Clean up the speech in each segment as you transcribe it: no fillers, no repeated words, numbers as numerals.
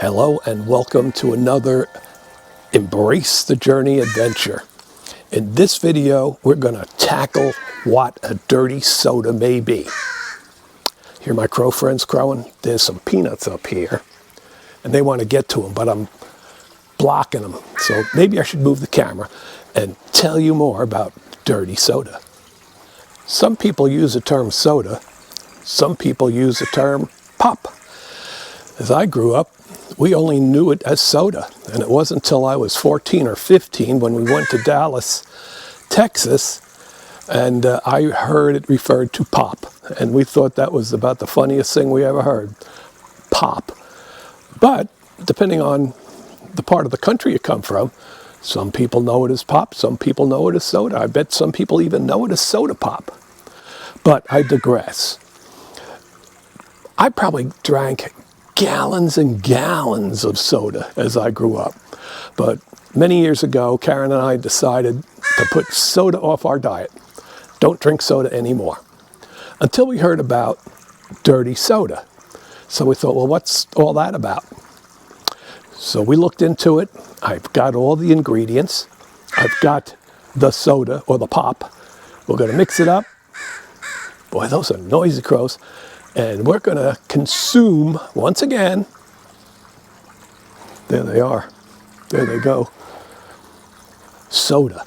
Hello and welcome to another Embrace the Journey adventure. In this video, we're going to tackle what a dirty soda may be. Hear my crow friends crowing? There's some peanuts up here, and they want to get to them, but I'm blocking them. So maybe I should move the camera and tell you more about dirty soda. Some people use the term soda. Some people use the term pop. As I grew up, we only knew it as soda, and it wasn't until I was 14 or 15 when we went to Dallas, Texas, and I heard it referred to pop, and we thought that was about the funniest thing we ever heard, pop. But depending on the part of the country you come from, some people know it as pop, some people know it as soda. I bet some people even know it as soda pop. But I digress. I probably drank gallons and gallons of soda as I grew up. But many years ago, Karen and I decided to put soda off our diet. Don't drink soda anymore. Until we heard about dirty soda. So we thought, well, what's all that about? So we looked into it. I've got all the ingredients. I've got the soda or the pop. We're going to mix it up. Boy, those are noisy crows. And we're going to consume, once again, there they are, there they go, soda.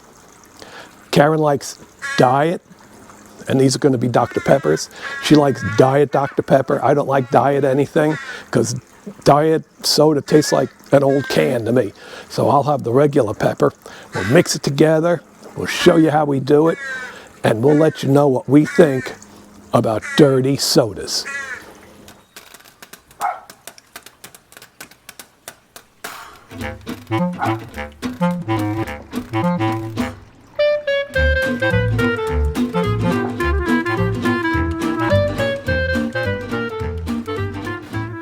Karen likes diet, and these are going to be Dr. Peppers. She likes diet Dr. Pepper. I don't like diet anything, because diet soda tastes like an old can to me. So I'll have the regular pepper. We'll mix it together. We'll show you how we do it, and we'll let you know what we think about dirty sodas.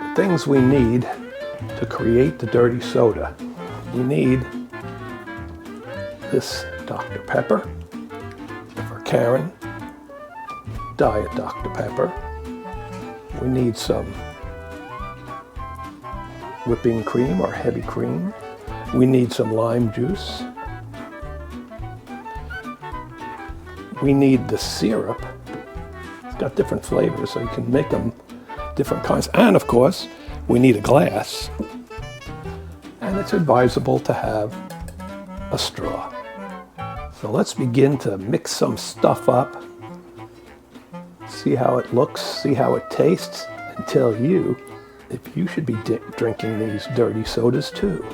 The things we need to create the dirty soda. We need this Dr. Pepper for Karen. Diet Dr. Pepper. We need some whipping cream or heavy cream. We need some lime juice. We need the syrup. It's got different flavors, so you can make them different kinds. And of course, we need a glass. And it's advisable to have a straw. So let's begin to mix some stuff up. See how it looks, see how it tastes, and tell you if you should be drinking these dirty sodas too.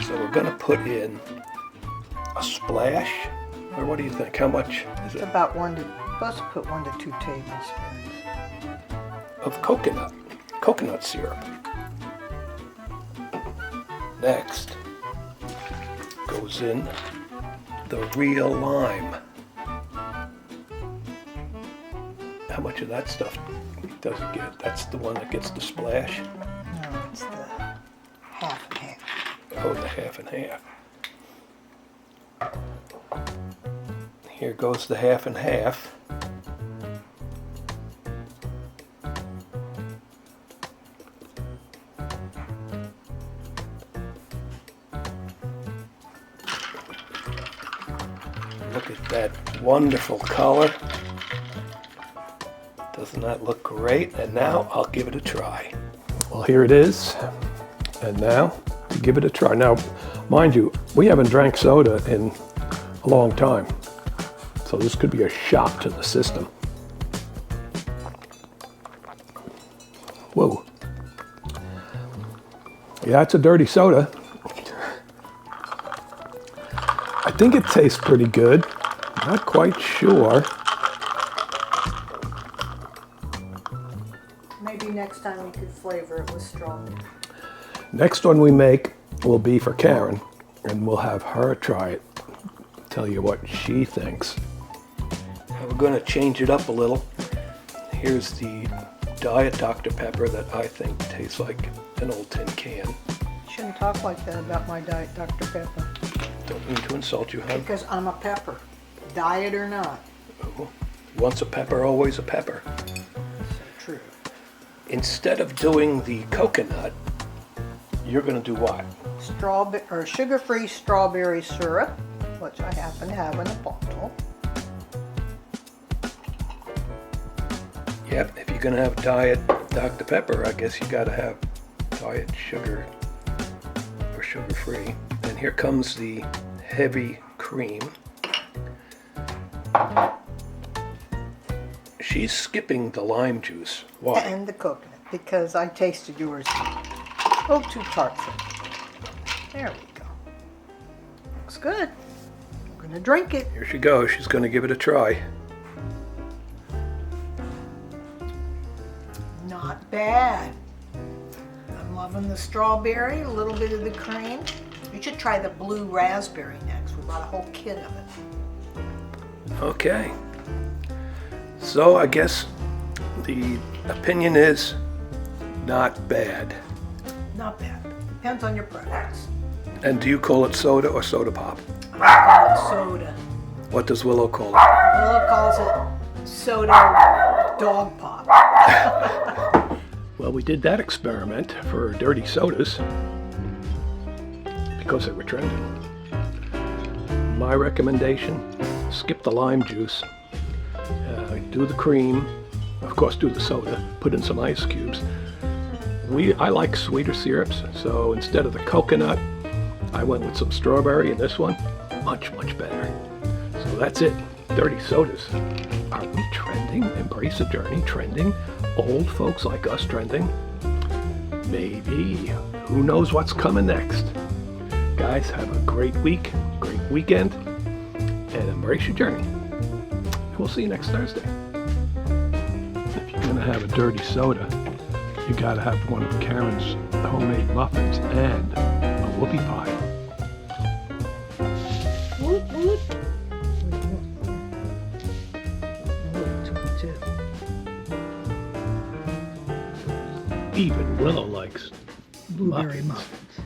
So we're going to put in a splash, or what do you think? How much is it? About supposed to put 1 to 2 tablespoons. Of coconut syrup. Next goes in the real lime. How much of that stuff does it get? That's the one that gets the splash? No, it's the half and half. Oh, the half and half. Here goes the half and half. Look at that wonderful color. Doesn't that look great? And now I'll give it a try. Well, here it is. And now we give it a try. Now, mind you, we haven't drank soda in a long time. So this could be a shock to the system. Whoa. Yeah, it's a dirty soda. I think it tastes pretty good. Not quite sure. Maybe next time we could flavor it with straw. Next one we make will be for Karen, and we'll have her try it. Tell you what she thinks. Now we're going to change it up a little. Here's the Diet Dr. Pepper that I think tastes like an old tin can. Shouldn't talk like that about my diet, Dr. Pepper. Don't mean to insult you, hon. Because I'm a pepper, diet or not. Once a pepper, always a pepper. So true. Instead of doing the coconut, you're going to do what? Strawberry or sugar-free strawberry syrup, which I happen to have in a bottle. Yep, if you're going to have diet Dr. Pepper, I guess you got to have diet sugar or sugar-free. And here comes the heavy cream. She's skipping the lime juice. Why? And the coconut, because I tasted yours. Oh, too tart for me. There we go. Looks good. I'm gonna drink it. Here she goes. She's going to give it a try. Not bad. I'm loving the strawberry, a little bit of the cream. You should try the blue raspberry next. We bought a whole kit of it. Okay. So I guess the opinion is not bad. Not bad. Depends on your preference. And do you call it soda or soda pop? I call it soda. What does Willow call it? Willow calls it soda dog pop. Well, we did that experiment for dirty sodas because they were trending. My recommendation, skip the lime juice, do the cream, of course do the soda, put in some ice cubes. I like sweeter syrups, so instead of the coconut, I went with some strawberry, and this one, much, much better. So that's it, dirty sodas. Are we trending? Embrace the journey, trending? Old folks like us trending? Maybe. Who knows what's coming next? Guys, have a great week, great weekend, and embrace your journey. We'll see you next Thursday. If you're gonna have a dirty soda, you gotta have one of Karen's homemade muffins and a whoopie pie. Woot, woot. Even Willow likes Blueberry muffins. muffins.